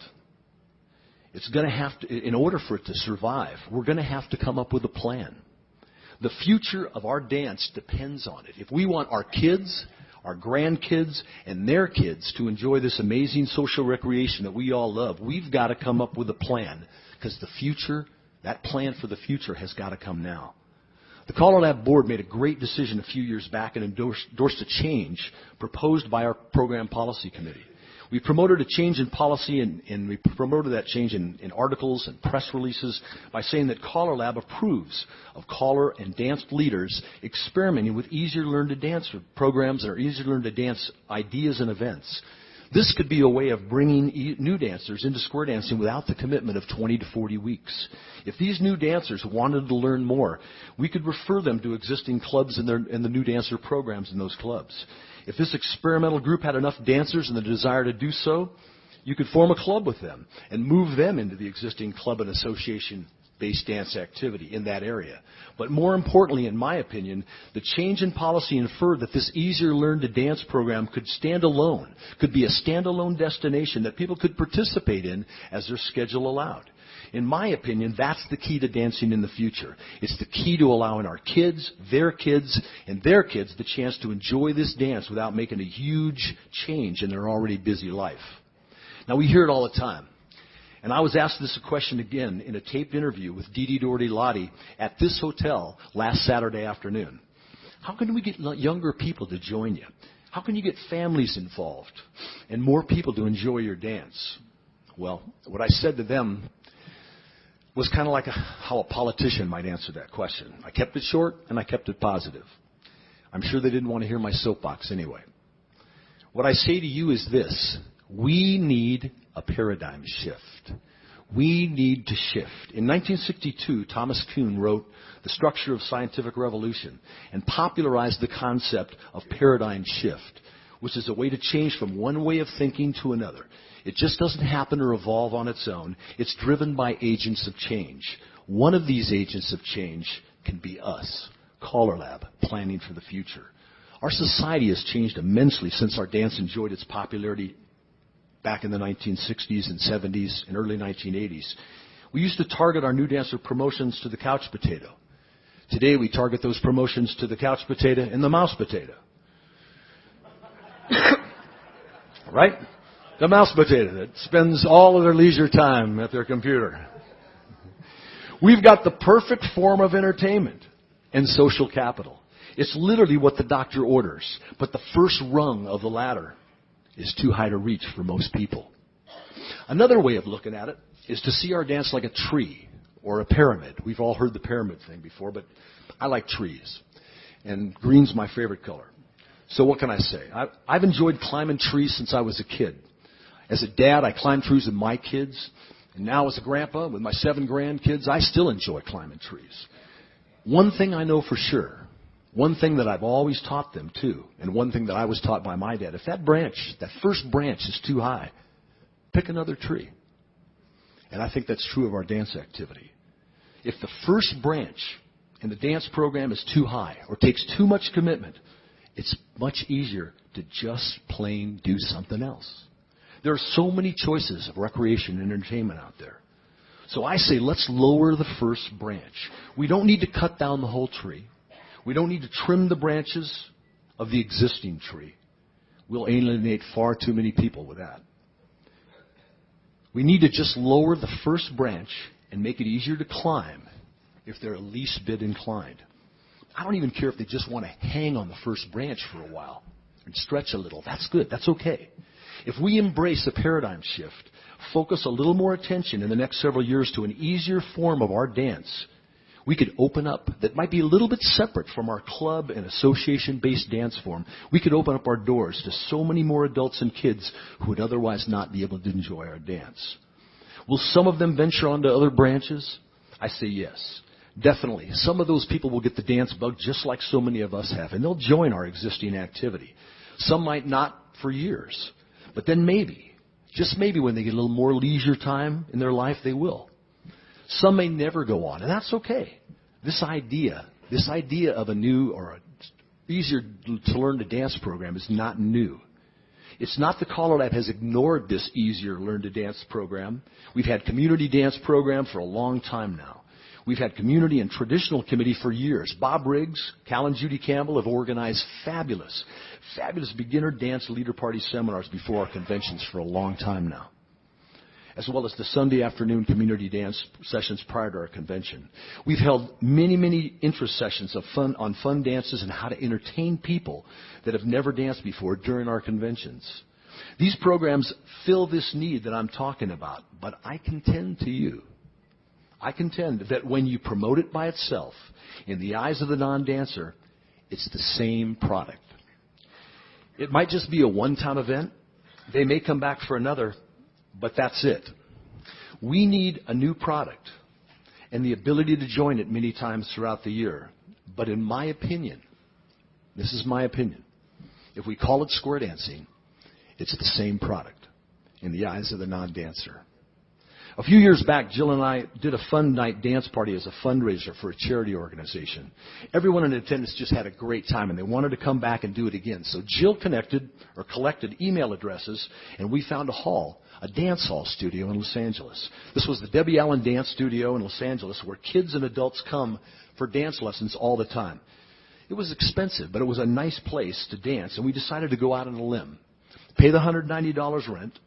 it's going to have to, in order for it to survive, we're going to have to come up with a plan. The future of our dance depends on it. If we want our kids, our grandkids, and their kids to enjoy this amazing social recreation that we all love, we've got to come up with a plan, because the future, that plan for the future has got to come now. The CALLERLAB board made a great decision a few years back and endorsed a change proposed by our program policy committee. We promoted a change in policy, and we promoted that change in articles and press releases by saying that CALLERLAB approves of caller and dance leaders experimenting with easier-learn-to-dance programs or easier-learn-to-dance ideas and events. This could be a way of bringing new dancers into square dancing without the commitment of 20 to 40 weeks. If these new dancers wanted to learn more, we could refer them to existing clubs and the new dancer programs in those clubs. If this experimental group had enough dancers and the desire to do so, you could form a club with them and move them into the existing club and association-based dance activity in that area. But more importantly, in my opinion, the change in policy inferred that this Easier Learn to Dance program could stand alone, could be a standalone destination that people could participate in as their schedule allowed. In my opinion, that's the key to dancing in the future. It's the key to allowing our kids, and their kids the chance to enjoy this dance without making a huge change in their already busy life. Now, we hear it all the time. And I was asked this question again in a taped interview with Dee Doherty Lottie at this hotel last Saturday afternoon. How can we get younger people to join you? How can you get families involved and more people to enjoy your dance? Well, what I said to them was kind of like how a politician might answer that question. I kept it short and I kept it positive. I'm sure they didn't want to hear my soapbox anyway. What I say to you is this: we need a paradigm shift. We need to shift. In 1962, Thomas Kuhn wrote The Structure of Scientific Revolution and popularized the concept of paradigm shift, which is a way to change from one way of thinking to another. It just doesn't happen or evolve on its own. It's driven by agents of change. One of these agents of change can be us, CALLERLAB, planning for the future. Our society has changed immensely since our dance enjoyed its popularity back in the 1960s and 70s and early 1980s. We used to target our new dancer promotions to the couch potato. Today we target those promotions to the couch potato and the mouse potato. Right? The mouse potato that spends all of their leisure time at their computer. We've got the perfect form of entertainment and social capital. It's literally what the doctor orders, but the first rung of the ladder is too high to reach for most people. Another way of looking at it is to see our dance like a tree or a pyramid. We've all heard the pyramid thing before, but I like trees. And green's my favorite color. So what can I say? I've enjoyed climbing trees since I was a kid. As a dad, I climbed trees with my kids. And now as a grandpa with my 7 grandkids, I still enjoy climbing trees. One thing I know for sure One thing that I've always taught them, too, and one thing that I was taught by my dad, if that first branch is too high, pick another tree. And I think that's true of our dance activity. If the first branch in the dance program is too high or takes too much commitment, it's much easier to just plain do something else. There are so many choices of recreation and entertainment out there. So I say let's lower the first branch. We don't need to cut down the whole tree. We don't need to trim the branches of the existing tree. We'll alienate far too many people with that. We need to just lower the first branch and make it easier to climb if they're at least a bit inclined. I don't even care if they just want to hang on the first branch for a while and stretch a little. That's good. That's okay. If we embrace a paradigm shift, focus a little more attention in the next several years to an easier form of our dance, we could open up, that might be a little bit separate from our club and association-based dance form. We could open up our doors to so many more adults and kids who would otherwise not be able to enjoy our dance. Will some of them venture onto other branches? I say yes. Definitely. Some of those people will get the dance bug just like so many of us have, and they'll join our existing activity. Some might not for years, but then maybe, just maybe when they get a little more leisure time in their life, they will. Some may never go on, and that's okay. This idea of a new or a easier to learn to dance program is not new. It's not the CALLERLAB has ignored this easier learn to dance program. We've had community dance program for a long time now. We've had community and traditional committee for years. Bob Riggs, Cal and Judy Campbell have organized fabulous beginner dance leader party seminars before our conventions for a long time now, as well as the Sunday afternoon community dance sessions prior to our convention. We've held many interest sessions on fun dances and how to entertain people that have never danced before during our conventions. These programs fill this need that I'm talking about, but I contend that when you promote it by itself, in the eyes of the non-dancer, it's the same product. It might just be a one-time event. They may come back for another, but that's it. We need a new product and the ability to join it many times throughout the year. But in my opinion, this is my opinion, if we call it square dancing, it's the same product in the eyes of the non-dancer. A few years back, Jill and I did a fun night dance party as a fundraiser for a charity organization. Everyone in attendance just had a great time, and they wanted to come back and do it again. So Jill collected email addresses, and we found a dance hall studio in Los Angeles. This was the Debbie Allen Dance Studio in Los Angeles, where kids and adults come for dance lessons all the time. It was expensive, but it was a nice place to dance, and we decided to go out on a limb, pay the $190 rent,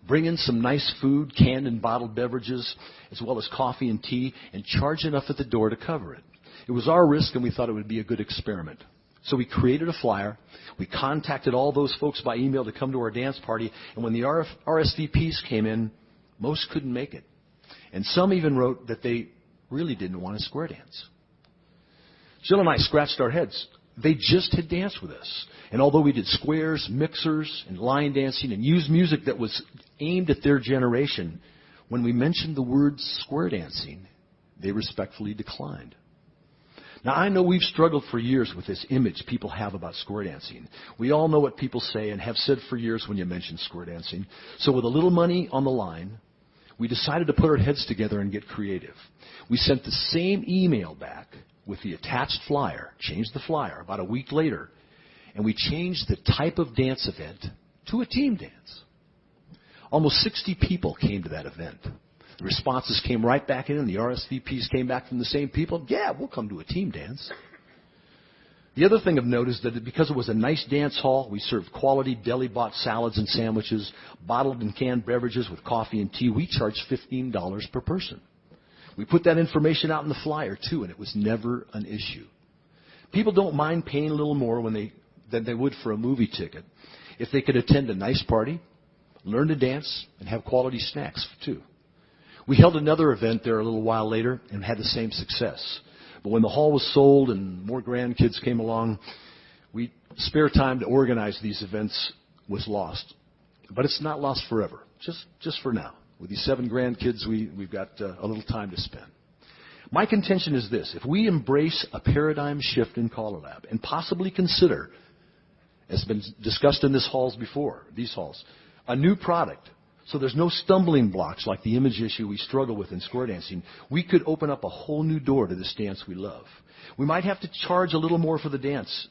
bring in some nice food, canned and bottled beverages, as well as coffee and tea, and charge enough at the door to cover it. It was our risk, and we thought it would be a good experiment. So we created a flyer. We contacted all those folks by email to come to our dance party, and when the RSVPs came in, most couldn't make it. And some even wrote that they really didn't want to square dance. Jill and I scratched our heads. They just had danced with us. And although we did squares, mixers, and line dancing, and used music that was aimed at their generation, when we mentioned the word square dancing, they respectfully declined. Now, I know we've struggled for years with this image people have about square dancing. We all know what people say and have said for years when you mention square dancing. So with a little money on the line, we decided to put our heads together and get creative. We sent the same email back with the attached flyer, changed the flyer about a week later, and we changed the type of dance event to a team dance. Almost 60 people came to that event. The responses came right back in, and the RSVPs came back from the same people. Yeah, we'll come to a team dance. The other thing of note is that because it was a nice dance hall, we served quality deli-bought salads and sandwiches, bottled and canned beverages with coffee and tea. We charged $15 per person. We put that information out in the flyer, too, and it was never an issue. People don't mind paying a little more than they would for a movie ticket if they could attend a nice party, learn to dance, and have quality snacks, too. We held another event there a little while later and had the same success. But when the hall was sold and more grandkids came along, spare time to organize these events was lost. But it's not lost forever, just for now. With these 7 grandkids, we've got a little time to spend. My contention is this: if we embrace a paradigm shift in CallerLab and possibly consider, as has been discussed in these halls, a new product, so there's no stumbling blocks like the image issue we struggle with in square dancing, we could open up a whole new door to this dance we love. We might have to charge a little more for the dance,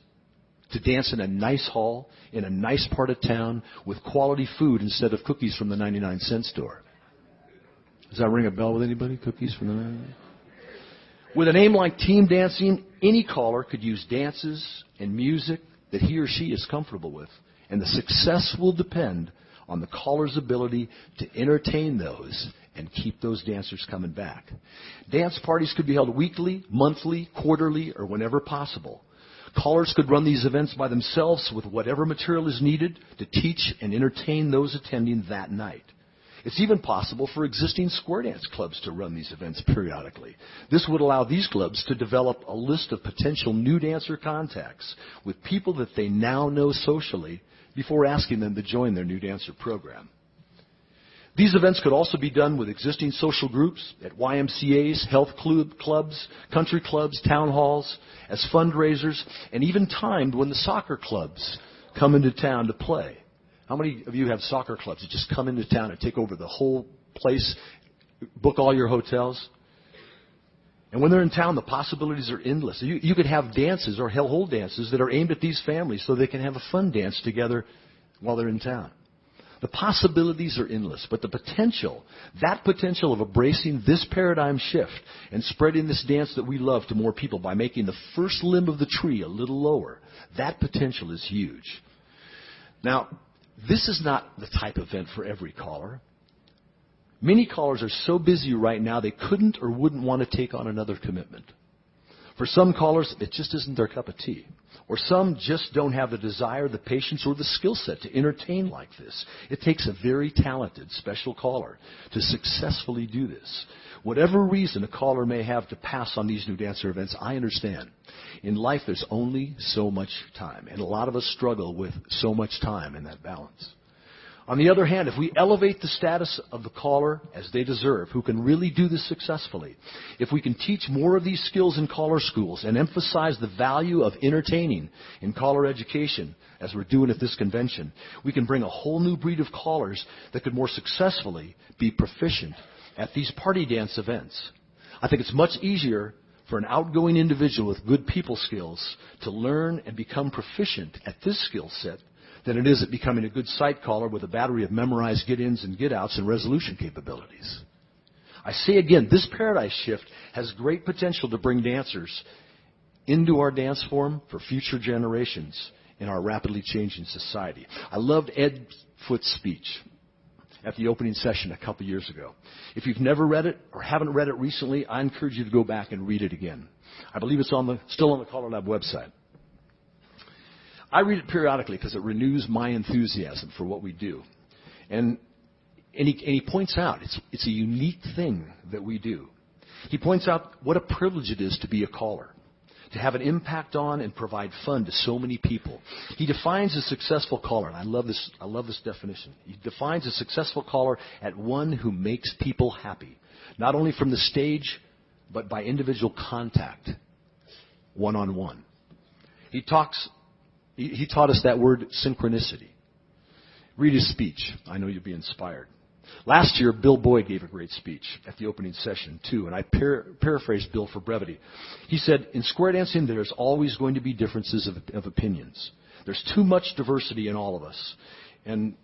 to dance in a nice hall, in a nice part of town, with quality food instead of cookies from the 99-cent store. Does that ring a bell with anybody? Cookies from the 99? With a name like team dancing, any caller could use dances and music that he or she is comfortable with, and the success will depend on the caller's ability to entertain those and keep those dancers coming back. Dance parties could be held weekly, monthly, quarterly, or whenever possible. Callers could run these events by themselves with whatever material is needed to teach and entertain those attending that night. It's even possible for existing square dance clubs to run these events periodically. This would allow these clubs to develop a list of potential new dancer contacts with people that they now know socially before asking them to join their new dancer program. These events could also be done with existing social groups at YMCAs, health clubs, country clubs, town halls, as fundraisers, and even timed when the soccer clubs come into town to play. How many of you have soccer clubs that just come into town and take over the whole place, book all your hotels? And when they're in town, the possibilities are endless. You could have dances or hold dances that are aimed at these families so they can have a fun dance together while they're in town. The possibilities are endless, but the potential, that potential of embracing this paradigm shift and spreading this dance that we love to more people by making the first limb of the tree a little lower, that potential is huge. Now, this is not the type of event for every caller. Many callers are so busy right now they couldn't or wouldn't want to take on another commitment. For some callers, it just isn't their cup of tea. Or some just don't have the desire, the patience, or the skill set to entertain like this. It takes a very talented, special caller to successfully do this. Whatever reason a caller may have to pass on these new dancer events, I understand. In life, there's only so much time, and a lot of us struggle with so much time and that balance. On the other hand, if we elevate the status of the caller as they deserve, who can really do this successfully, if we can teach more of these skills in caller schools and emphasize the value of entertaining in caller education, as we're doing at this convention, we can bring a whole new breed of callers that could more successfully be proficient at these party dance events. I think it's much easier for an outgoing individual with good people skills to learn and become proficient at this skill set than it is at becoming a good sight caller with a battery of memorized get-ins and get-outs and resolution capabilities. I say again, this paradigm shift has great potential to bring dancers into our dance form for future generations in our rapidly changing society. I loved Ed Foot's speech at the opening session a couple years ago. If you've never read it or haven't read it recently, I encourage you to go back and read it again. I believe it's still on the CallerLab website. I read it periodically because it renews my enthusiasm for what we do. And he points out it's a unique thing that we do. He points out what a privilege it is to be a caller, to have an impact on and provide fun to so many people. He defines a successful caller, and I love this definition. He defines a successful caller at one who makes people happy, not only from the stage, but by individual contact, one-on-one. He taught us that word synchronicity. Read his speech. I know you'll be inspired. Last year, Bill Boyd gave a great speech at the opening session, too, and I paraphrased Bill for brevity. He said, in square dancing, there's always going to be differences of opinions. There's too much diversity in all of us.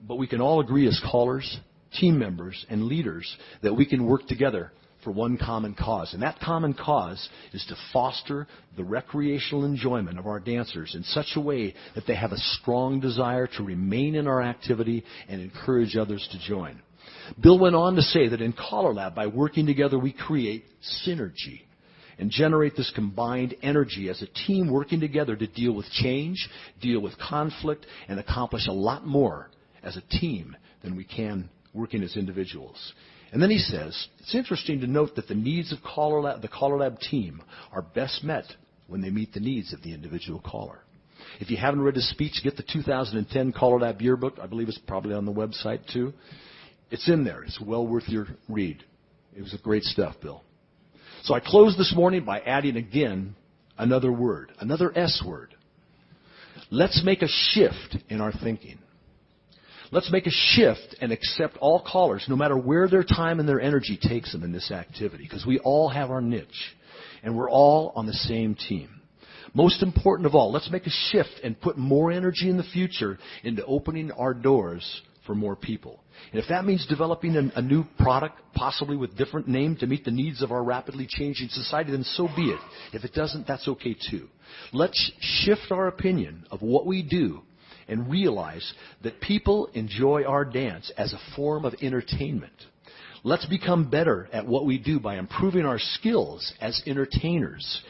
But we can all agree as callers, team members, and leaders that we can work together for one common cause. And that common cause is to foster the recreational enjoyment of our dancers in such a way that they have a strong desire to remain in our activity and encourage others to join. Bill went on to say that in CallerLab, by working together, we create synergy and generate this combined energy as a team working together to deal with change, deal with conflict, and accomplish a lot more as a team than we can working as individuals. And then he says, it's interesting to note that the needs of the CallerLab team are best met when they meet the needs of the individual caller. If you haven't read his speech, get the 2010 CallerLab yearbook. I believe it's probably on the website, too. It's in there. It's well worth your read. It was great stuff, Bill. So I close this morning by adding again another word, another S word. Let's make a shift in our thinking. Let's make a shift and accept all callers, no matter where their time and their energy takes them in this activity, because we all have our niche, and we're all on the same team. Most important of all, let's make a shift and put more energy in the future into opening our doors for more people. And if that means developing a new product, possibly with different name to meet the needs of our rapidly changing society, then so be it. If it doesn't, that's okay too. Let's shift our opinion of what we do and realize that people enjoy our dance as a form of entertainment. Let's become better at what we do by improving our skills as entertainers.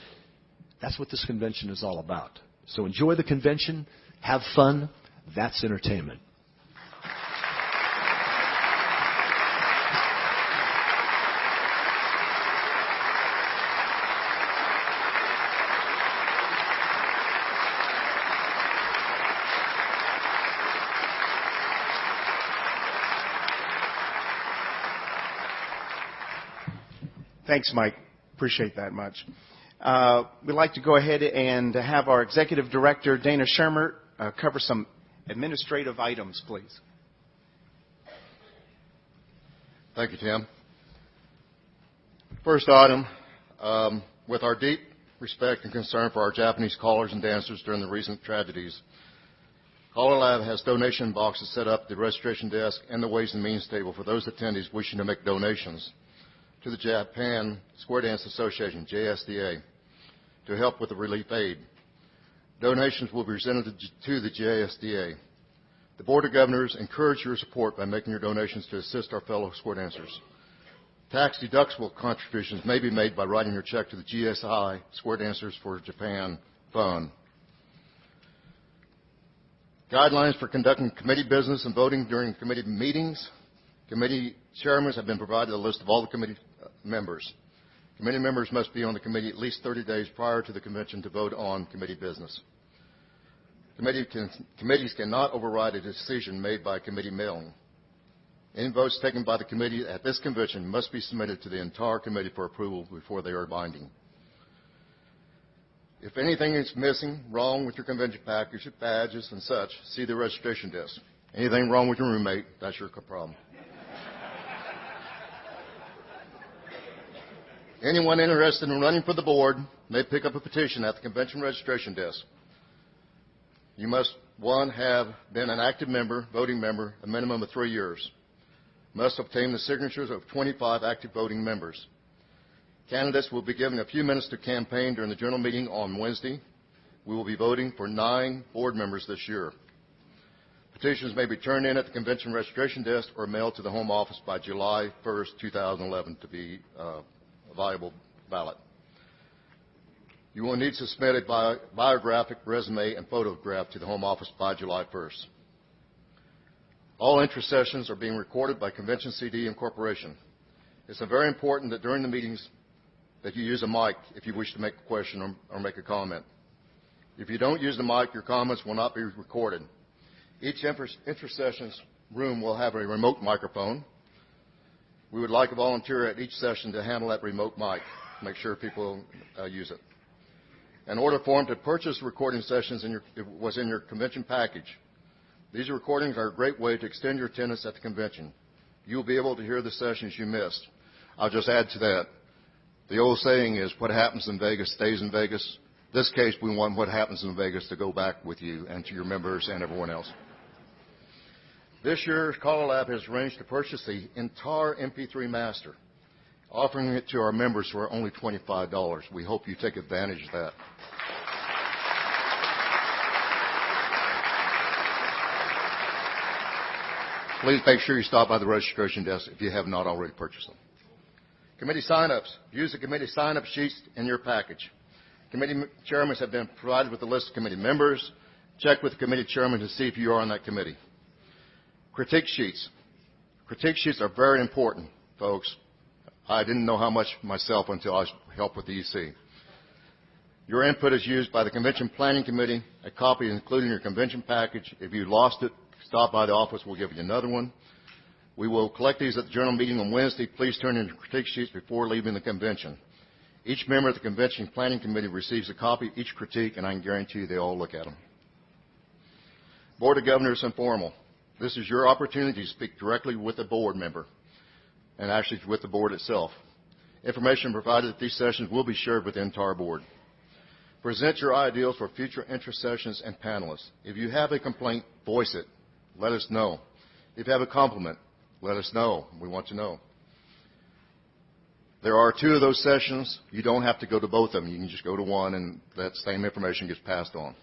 That's what this convention is all about. So enjoy the convention, have fun, that's entertainment. Thanks, Mike. Appreciate that much. We'd like to go ahead and have our Executive Director, Dana Schirmer, cover some administrative items, please. Thank you, Tim. First item, with our deep respect and concern for our Japanese callers and dancers during the recent tragedies, CALLERLAB has donation boxes set up at the registration desk and the Ways and Means table for those attendees wishing to make donations to the Japan Square Dance Association, JSDA, to help with the relief aid. Donations will be presented to the JSDA. The Board of Governors encourage your support by making your donations to assist our fellow square dancers. Tax-deductible contributions may be made by writing your check to the GSI Square Dancers for Japan Fund. Guidelines for conducting committee business and voting during committee meetings. Committee chairmen have been provided a list of all the committee members. Committee members must be on the committee at least 30 days prior to the convention to vote on committee business. Committees cannot override a decision made by committee mailing. Any votes taken by the committee at this convention must be submitted to the entire committee for approval before they are binding. If anything is missing, wrong with your convention package, badges, and such, see the registration desk. Anything wrong with your roommate, that's your problem. Anyone interested in running for the board may pick up a petition at the convention registration desk. You must, one, have been an active member, voting member, a minimum of 3 years. Must obtain the signatures of 25 active voting members. Candidates will be given a few minutes to campaign during the general meeting on Wednesday. We will be voting for 9 board members this year. Petitions may be turned in at the convention registration desk or mailed to the home office by July 1st, 2011 to be a viable ballot. You will need to submit a biographic, resume, and photograph to the home office by July 1st. All interest sessions are being recorded by Convention CD Incorporation. It's very important that during the meetings that you use a mic if you wish to make a question or make a comment. If you don't use the mic, your comments will not be recorded. Each inter-sessions room will have a remote microphone. We would like a volunteer at each session to handle that remote mic, make sure people use it. An order form to purchase recording sessions was in your convention package. These recordings are a great way to extend your attendance at the convention. You will be able to hear the sessions you missed. I'll just add to that. The old saying is, what happens in Vegas stays in Vegas. In this case, we want what happens in Vegas to go back with you and to your members and everyone else. This year, CALLERLAB has arranged to purchase the entire MP3 master, offering it to our members for only $25. We hope you take advantage of that. Please make sure you stop by the registration desk if you have not already purchased them. Committee sign-ups. Use the committee sign-up sheets in your package. Committee chairmen have been provided with a list of committee members. Check with the committee chairman to see if you are on that committee. Critique sheets. Critique sheets are very important, folks. I didn't know how much myself until I helped with the EC. Your input is used by the Convention Planning Committee. A copy including your convention package. If you lost it, stop by the office. We'll give you another one. We will collect these at the general meeting on Wednesday. Please turn in your critique sheets before leaving the convention. Each member of the Convention Planning Committee receives a copy of each critique, and I can guarantee you they all look at them. Board of Governors informal. This is your opportunity to speak directly with a board member, and actually with the board itself. Information provided at these sessions will be shared with the entire board. Present your ideals for future interest sessions and panelists. If you have a complaint, voice it. Let us know. If you have a compliment, let us know. We want to know. There are 2 of those sessions. You don't have to go to both of them. You can just go to one, and that same information gets passed on.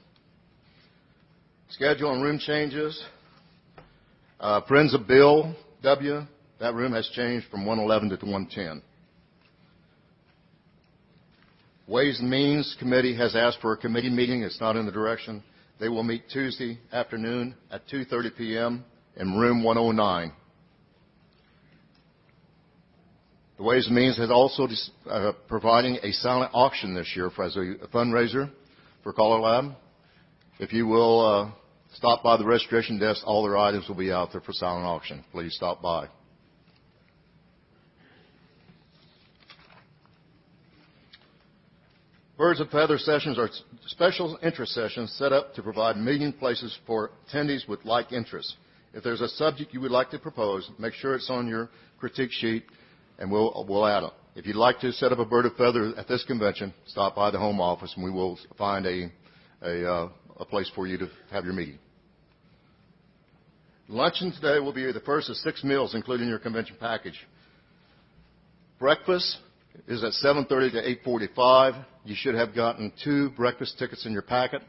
Schedule and room changes. Friends of Bill W., that room has changed from 111 to 110. Ways and Means Committee has asked for a committee meeting. It's not in the direction. They will meet Tuesday afternoon at 2:30 p.m. in room 109. The Ways and Means has also providing a silent auction this year as a fundraiser for CALLERLAB. If you will stop by the registration desk, all their items will be out there for silent auction. Please stop by. Birds of Feather sessions are special interest sessions set up to provide meeting places for attendees with like interests. If there's a subject you would like to propose, make sure it's on your critique sheet, and we'll add it. If you'd like to set up a bird of feather at this convention, stop by the home office, and we will find a place for you to have your meeting. Luncheon today will be the first of 6 meals, including your convention package. Breakfast is at 7:30 to 8:45. You should have gotten 2 breakfast tickets in your packet.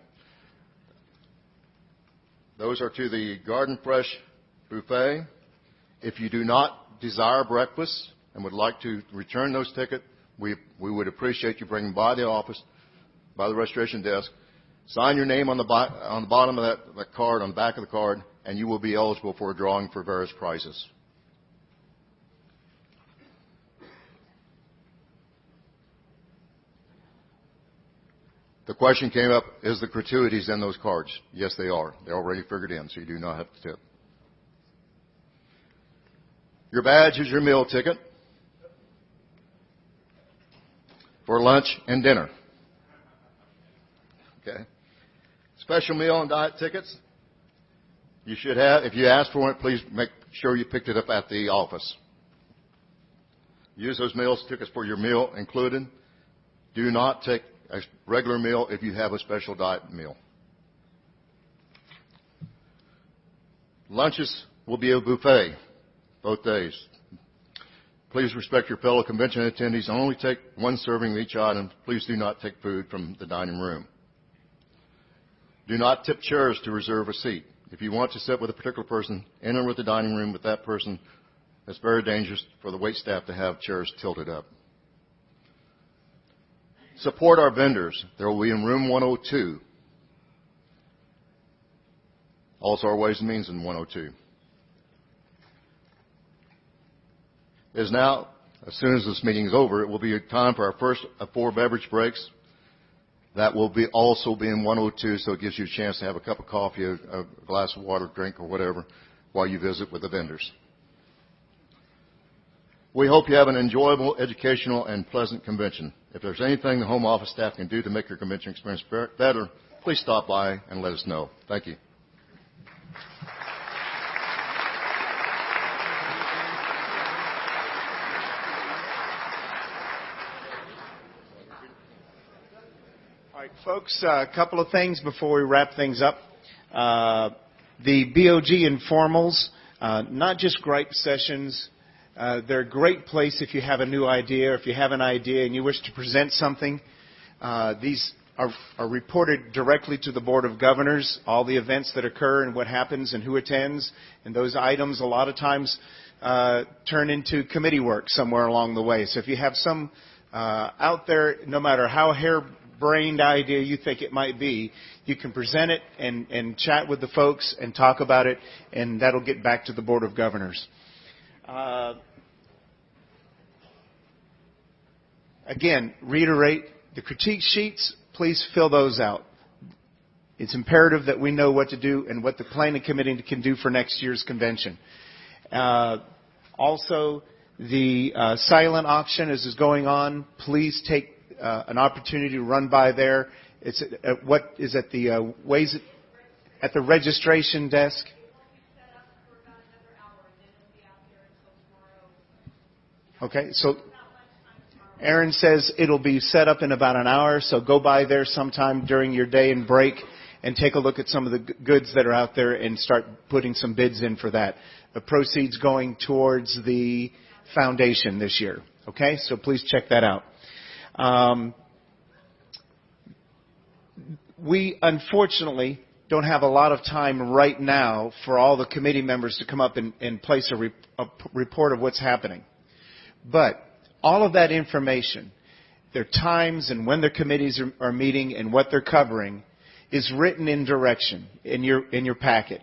Those are to the Garden Fresh buffet. If you do not desire breakfast and would like to return those tickets, we would appreciate you bringing by the office, by the registration desk. Sign your name on the bottom of that card, on the back of the card, and you will be eligible for a drawing for various prizes. The question came up, is the gratuities in those cards? Yes, they are. They're already figured in, so you do not have to tip. Your badge is your meal ticket for lunch and dinner. Okay. Special meal and diet tickets. You should have, if you ask for it, please make sure you picked it up at the office. Use those meals tickets for your meal included. Do not take a regular meal if you have a special diet meal. Lunches will be a buffet both days. Please respect your fellow convention attendees and only take 1 serving of each item. Please do not take food from the dining room. Do not tip chairs to reserve a seat. If you want to sit with a particular person, enter with the dining room with that person. It's very dangerous for the wait staff to have chairs tilted up. Support our vendors. They will be in room 102. Also our Ways and Means in 102. It is now, as soon as this meeting is over, it will be time for our first of 4 beverage breaks. That will also be in 102, so it gives you a chance to have a cup of coffee, a glass of water, drink, or whatever while you visit with the vendors. We hope you have an enjoyable, educational, and pleasant convention. If there's anything the home office staff can do to make your convention experience better, please stop by and let us know. Thank you. All right, folks, a couple of things before we wrap things up. The BOG informals, not just gripe sessions. They're a great place if you have a new idea, or if you have an idea and you wish to present something. These are reported directly to the Board of Governors, all the events that occur and what happens and who attends. And those items a lot of times turn into committee work somewhere along the way. So if you have some out there, no matter how harebrained idea you think it might be, you can present it and chat with the folks and talk about it, and that'll get back to the Board of Governors. Again, reiterate, the critique sheets, please fill those out. It's imperative that we know what to do and what the planning committee can do for next year's convention. Also, the silent auction as is going on, please take an opportunity to run by there. It's at what is at the ways at the registration desk. Okay, so Aaron says it'll be set up in about an hour, so go by there sometime during your day and break and take a look at some of the goods that are out there and start putting some bids in for that. The proceeds going towards the foundation this year. Okay, so please check that out. We unfortunately don't have a lot of time right now for all the committee members to come up and place a report of what's happening. But all of that information, their times and when their committees are meeting and what they're covering, is written in direction in your packet.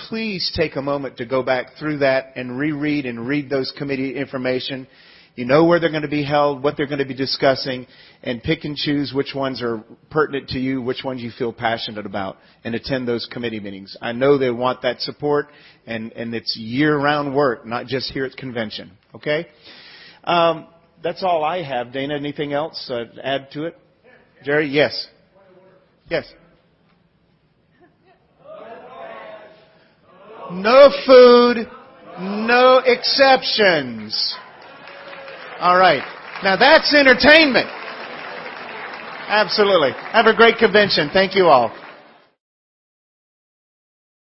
Please take a moment to go back through that and reread and read those committee information. You know where they're going to be held, what they're going to be discussing, and pick and choose which ones are pertinent to you, which ones you feel passionate about, and attend those committee meetings. I know they want that support, and it's year-round work, not just here at convention. Okay? That's all I have. Dana, anything else to add to it? Jerry? Yes. Yes. No food, no exceptions. All right. Now that's entertainment. Absolutely. Have a great convention. Thank you all.